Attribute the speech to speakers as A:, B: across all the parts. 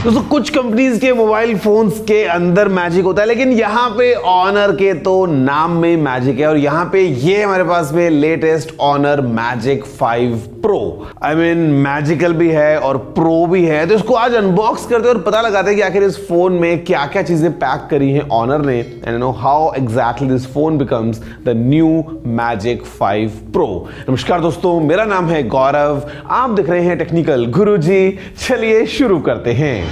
A: दोस्तों कुछ कंपनीज के मोबाइल फोन्स के अंदर मैजिक होता है, लेकिन यहाँ पे ऑनर के तो नाम में मैजिक है। और यहाँ पे ये हमारे पास में latest Honor Magic 5 pro, I mean magical भी है और प्रो भी है। तो इसको आज अनबॉक्स करते हैं और पता लगाते हैं कि आखिर इस फोन में क्या क्या चीजें पैक करी हैं ऑनर ने, and know how exactly this phone becomes the new magic 5 pro. नमस्कार दोस्तों, मेरा नाम है गौरव, आप देख रहे हैं टेक्निकल गुरुजी। चलिए शुरू करते हैं।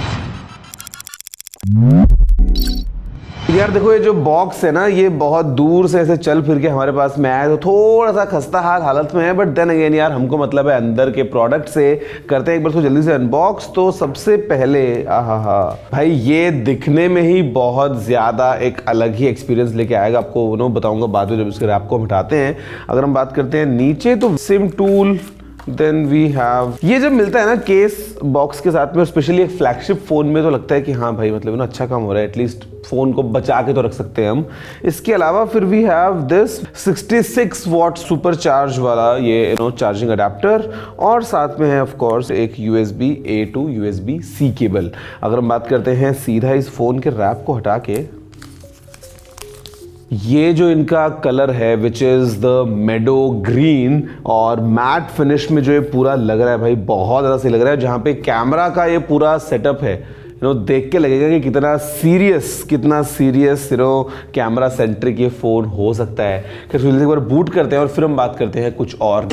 A: यार देखो, ये जो बॉक्स है ना, ये बहुत दूर से ऐसे चल फिर के हमारे पास में आया, तो थोड़ा सा खस्ता हालत में है, बट देन अगेन यार हमको मतलब है अंदर के प्रोडक्ट से। करते हैं एक बार तो जल्दी से अनबॉक्स। तो सबसे पहले भाई, ये दिखने में ही बहुत ज्यादा एक अलग ही एक्सपीरियंस लेके आएगा आपको, बताऊंगा बाद में जब इसके रैप को हटाते हैं। अगर हम बात करते हैं नीचे, तो SIM tool, then we have ये जब मिलता है ना केस बॉक्स के साथ में, और स्पेशली एक फ्लैगशिप फोन में, तो लगता है कि हाँ भाई मतलब ना अच्छा काम हो रहा है, एटलीस्ट फोन को बचा के तो रख सकते हैं हम। इसके अलावा फिर we have this 66 watt super charge वाला ये चार्जिंग अडेप्टर, और साथ में है ऑफ कोर्स एक USB A to USB C cable. अगर हम बात करते हैं सीधा इस फोन के रैप को हटा के, ये जो इनका कलर है which is the Medo green, और मैट फिनिश में जो ये पूरा लग रहा है भाई, बहुत ज़्यादा सही लग रहा है। जहाँ पे कैमरा का ये पूरा सेटअप है, देख के लगेगा कि कितना सीरियस कैमरा सेंट्रिक ये फोन हो सकता है। खैर एक बार बूट करते हैं और फिर हम बात करते हैं कुछ और।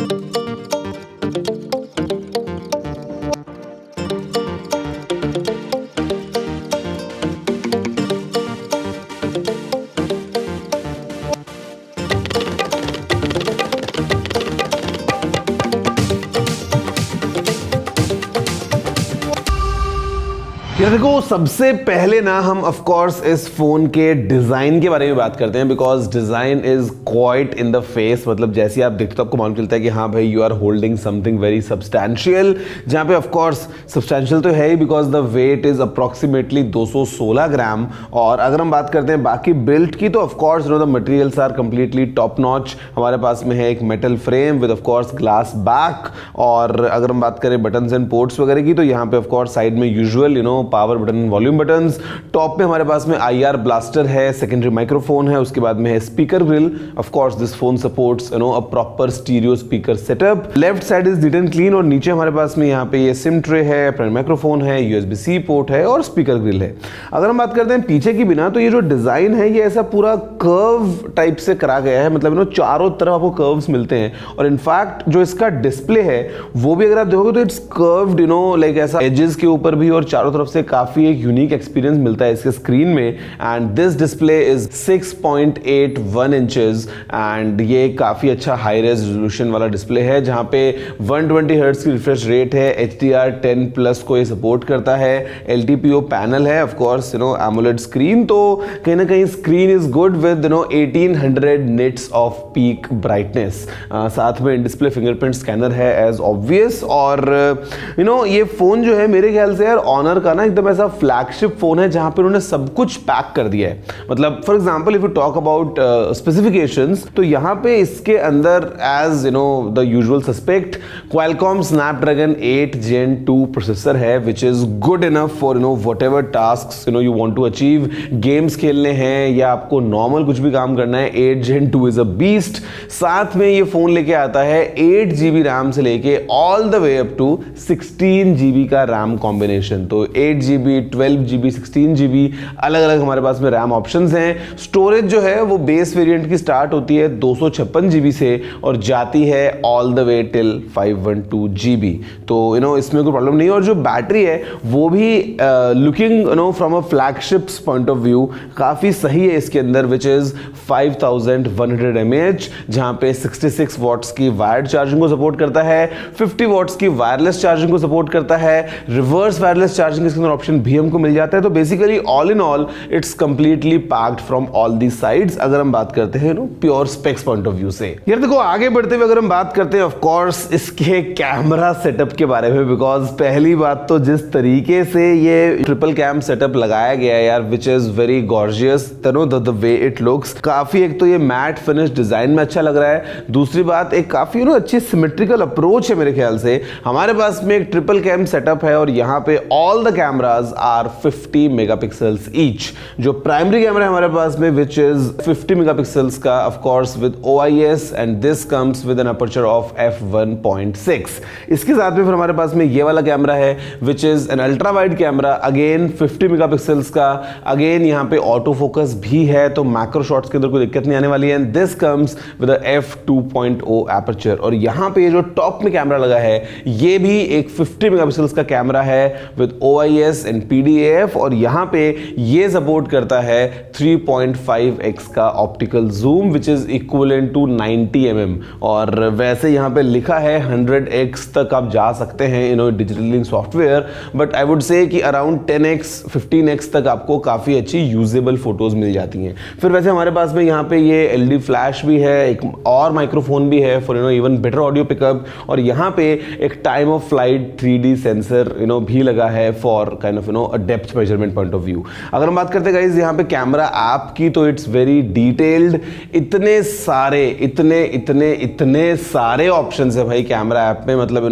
A: यार देखो, सबसे पहले ना हम ऑफ कोर्स इस फोन के डिजाइन के बारे में बात करते हैं, because design is quite in the face. मतलब जैसे आप देखते हो आपको मालूम चलता है कि हाँ भाई you are holding something very substantial, जहाँ पे ऑफ कोर्स सब्सटैंशियल तो है ही, because the weight is approximately 216 gram. और अगर हम बात करते हैं बाकी बिल्ट की, तो of course the materials are completely top notch. हमारे पास में है एक metal frame with of course glass back. और अगर हम बात करें बटन्स एंड पोर्ट्स वगैरह की, तो यहाँ पे ऑफ कोर्स साइड में usual power button, volume buttons. Top में हमारे पास में IR ब्लास्टर है, सेकेंडरी माइक्रोफोन है, उसके बाद में है speaker grill. Of course this phone supports a proper stereo speaker setup. Left side is neat and clean, और नीचे हमारे पास में यहाँ पे ये सिम ट्रे है, फ्रंट माइक्रोफोन है, USB-C पोर्ट है और स्पीकर ग्रिल है। अगर हम बात करते हैं पीछे की बिना, तो ये जो डिजाइन है ये ऐसा पूरा कर्व टाइप से करा गया है। मतलब चारों तरफ आपको कर्व्स मिलते हैं, और इनफैक्ट जो इसका डिस्प्ले है वो भी अगर आप देखोगे तो इट्स कर्व्ड, लाइक ऐसा एजेस के ऊपर भी, और चारों तरफ से काफी एक यूनिक एक्सपीरियंस मिलता है इसके स्क्रीन में। And this display is 6.81 inches, and ये काफी अच्छा हाई रेजोल्यूशन वाला डिस्प्ले है, जहां पे 120 हर्ट्ज की रिफ्रेश रेट है, HDR10+ को ये सपोर्ट करता है, LTPO पैनल है, ऑफ कोर्स AMOLED स्क्रीन। तो कहीं ना कहीं screen is good with 1800 nits off peak brightness. साथ में डिस्प्ले फिंगरप्रिंट स्कैनर है एज ऑब्वियस। और ये फोन जो है मेरे ख्याल से यार ऑनर का ना एकदम ऐसा फ्लैगशिप फोन है, जहां पे उन्होंने सब कुछ पैक कर दिया है। मतलब for example if you talk about specifications, तो यहां पे इसके अंदर as the usual suspect Qualcomm Snapdragon 8 Gen 2 processor है, which is good enough for whatever tasks you want to achieve. Games खेलने हैं या आपको नॉर्मल कुछ भी काम करना है, 8 Gen 2 इज अ बीस्ट। साथ में ये फोन लेके आता है 8 GB रैम से लेके all the way up to 16 GB का रैम कॉम्बिनेशन। तो 8 GB, 12 GB, 16 GB अलग अलग हमारे पास में रैम ऑप्शंस हैं। स्टोरेज जो है वो बेस वेरिएंट की स्टार्ट होती है 256 GB से और जाती है all the way till 512 GB। तो इसमें कोई प्रॉब्लम नहीं है। और जो बैटरी है वो भी looking from a flagships point of view काफी सही है इसके अंदर, विच इज 5100 mAh, जहां पे 66 वॉट्स की वायर्ड चार्जिंग को सपोर्ट करता है, 50 वॉट्स की वायरलेस चार्जिंग को सपोर्ट करता है, रिवर्स वायरलेस चार्जिंग इसके अंदर ऑप्शन भी हमको मिल जाता है। तो basically all in all it's completely packed from all the sides, अगर हम बात करते हैं pure specs point of view से। यार देखो, आगे बढ़ते हुए अगर हम बात करते हैं ऑफ कोर्स इसके ये कैमरा सेटअप के बारे में, बिकॉज पहली बात तो जिस तरीके से ये ट्रिपल कैम सेटअप लगाया गया है यार, which is very gorgeous, the way it looks, काफी एक तो ये मैट फिनिश डिजाइन में अच्छा लग रहा है, दूसरी बात एक काफी अच्छी सिमेट्रिकल अप्रोच है मेरे ख्याल से। हमारे पास में एक ट्रिपल कैम सेटअप है और यहाँ पे all the cameras are 50 megapixels each. जो प्राइमरी कैमरा है हमारे पास में विच इज 50 मेगापिक्सल्स का, of course with OIS, and this comes with an aperture of f1.6। इसके साथ में फिर हमारे पास में ये वाला कैमरा है which is an ultra wide camera, again 50 megapixels का, अगेन यहाँ पे ऑटो फोकस भी है तो मैक्रो शॉट्स के अंदर कोई दिक्कत नहीं आने वाली है। This comes with f2.0 aperture. और यहाँ पे ये जो टॉप में कैमरा लगा है ये भी एक 50 मेगापिक्सल्स का कैमरा है विद OIS एंड PDAF, और यहाँ पे ये सपोर्ट करता है 3.5x का optical zoom which is equivalent to 90 mm, और वैसे यहाँ पे लिखा है 100x तक आप जा सकते हैं digital link software, but I would say कि अराउंड 10x 15x तक आपको काफी अच्छी यूजेबल फोटोज मिल जाती हैं। फिर वैसे हमारे पास में यहाँ पे ये LED फ्लैश भी है, एक और माइक्रोफोन भी है for even better audio pickup, और यहाँ पे एक time of flight 3D sensor भी लगा है for kind of a depth measurement point of view. अगर हम बात करते हैं गाइस यहाँ पे कैमरा ऐप की, तो इट्स वेरी डिटेल्ड, इतने सारे ऑप्शंस है भाई कैमरा ऐप में, मतलब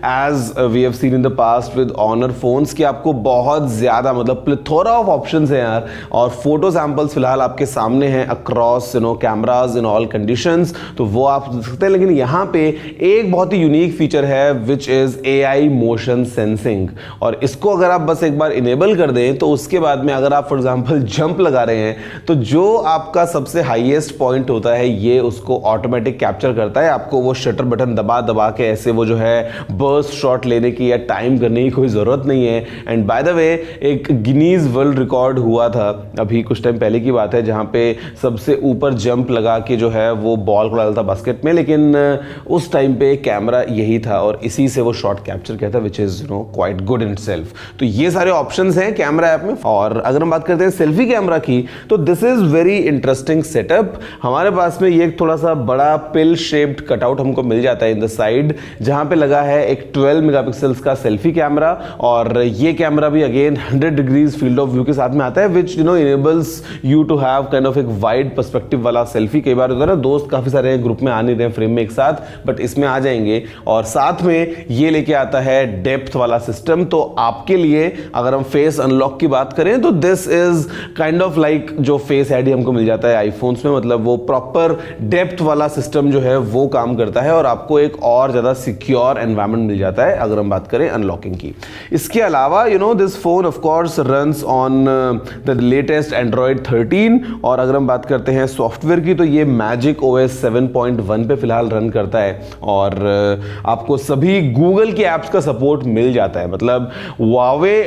A: as we have seen in the past with Honor phones कि आपको बहुत ज्यादा मतलब प्लेथोरा ऑफ ऑप्शंस है यार, और फोटो सैंपल्स फिलहाल आपके सामने हैं across cameras in all conditions, तो वो आप देख सकते हैं। लेकिन यहाँ पे एक बहुत ही यूनिक फीचर है which is AI motion sensing, और इसको अगर आप बस एक बार इनेबल कर दें तो उसके बाद में अगर आप फॉर एग्जांपल जंप लगा रहे हैं तो जो आपका सबसे हाईएस्ट पॉइंट होता है ये उसको ऑटोमेटिक कैप्चर करता है, आपको वो शटर बटन दबा दबा के ऐसे वो जो है बर्स्ट शॉट लेने की या टाइम करने की कोई जरूरत नहीं है। एंड बाय द वे एक गिनीज वर्ल्ड रिकॉर्ड हुआ था अभी कुछ टाइम पहले की बात है जहां पे सबसे ऊपर जंप लगा के जो है वो बॉल को डाला था बास्केट में, लेकिन उस टाइम पे कैमरा यही था और इसी से वो शॉट कैप्चर किया था which is quite good in itself. तो ये सारे ऑप्शंस हैं कैमरा ऐप में। और अगर हम बात करते हैं सेल्फी कैमरा की, तो this is very interesting setup. हमारे पास में ये थोड़ा सा बड़ा पिल शेप्ड कटआउट हमको मिल जाता है इन द साइड, जहां पे लगा है एक 12 मेगापिक्सल्स का सेल्फी कैमरा, और ये कैमरा भी again 100 degrees field of view के साथ में आता है which enables you to have kind of एक वाइड पर्सपेक्टिव वाला सेल्फी। कई बार होता है ना दोस्त काफी सारे ग्रुप में आ नहीं रहे फ्रेम में एक साथ, बट इसमें आ जाएंगे। और साथ में ये लेके आता है डेप्थ वाला सिस्टम, तो आपके लिए अगर हम फेस अनलॉक की बात करें तो this is kind of like जो फेस आईडी हमको मिल जाता है आईफोन्स में, मतलब वो प्रॉपर डेप्थ वाला सिस्टम जो है वो काम करता है और आपको एक और ज्यादा सिक्योर एनवायरनमेंट मिल जाता है अगर हम बात करें अनलॉकिंग की। इसके अलावा this phone of course runs on the latest Android 13, और अगर हम बात करते हैं सॉफ्टवेयर की तो ये मैजिक OS 7.1 पे फिलहाल रन करता है, और आपको सभी गूगल की एप्स का सपोर्ट मिल जाता है। मतलब Huawei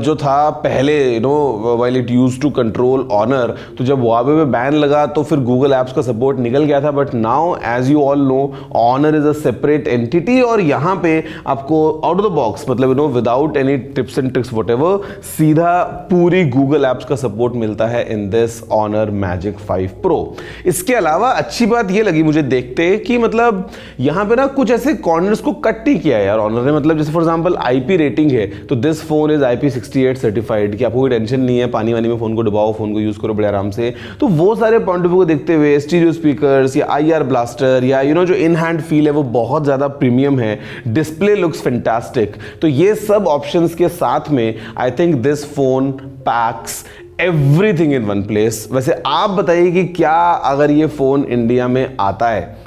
A: जो था पहले while it used to control Honor, तो जब Huawei पे बैन लगा तो फिर गूगल एप्स का सपोर्ट निकल गया था, but now as you all know Honor is a separate entity, और यहाँ पे आपको आउट ऑफ द बॉक्स मतलब without any tips and tricks whatever सीधा पूरी गूगल एप्स का सपोर्ट मिलता है in this Honor Magic 5 Pro। इसके अलावा अच्छी बात ये लगी मुझे देखते कि मतलब यहाँ पे ना कुछ ऐसे कॉर्नर्स को कट नहीं किया है यार ऑनर ने, मतलब जैसे फॉर एग्जांपल IP रेटिंग है तो this phone is IP68 certified कि आपको कोई टेंशन नहीं है, पानी वानी में फोन को डुबाओ, फोन को यूज करो बड़े आराम से। तो वो सारे पॉइंट ऑफ व्यू को देखते हुए स्टीरियो स्पीकर्स या IR ब्लास्टर या जो इन हैंड फील है वो बहुत ज्यादा प्रीमियम है, डिस्प्ले लुक्स फैंटास्टिक, तो ये सब ऑप्शंस के साथ में I think this phone PACS everything in one place. वैसे आप बताइए कि क्या अगर ये फोन इंडिया में आता है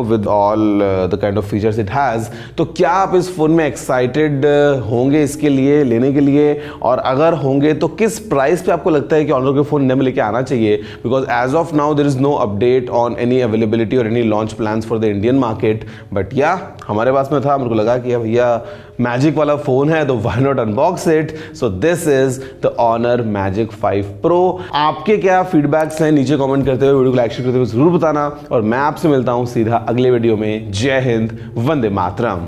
A: with all the kind of features it has, तो क्या आप इस फोन में एक्साइटेड होंगे इसके लिए लेने के लिए, और अगर होंगे तो किस प्राइस पे आपको लगता है कि ऑनर के फोन इंडिया में लेके आना चाहिए? Because as of now there is no update on any availability और any launch plans for the Indian market, but या हमारे पास में था, मेरे को लगा कि भैया मैजिक वाला फोन है तो why not unbox it. So this is the Honor Magic 5 Pro। आपके क्या फीडबैक्स हैं नीचे कमेंट करते हुए, वीडियो को लाइक शेयर करते हुए जरूर बताना, और मैं आपसे मिलता हूं सीधा अगले वीडियो में। जय हिंद, वंदे मातरम।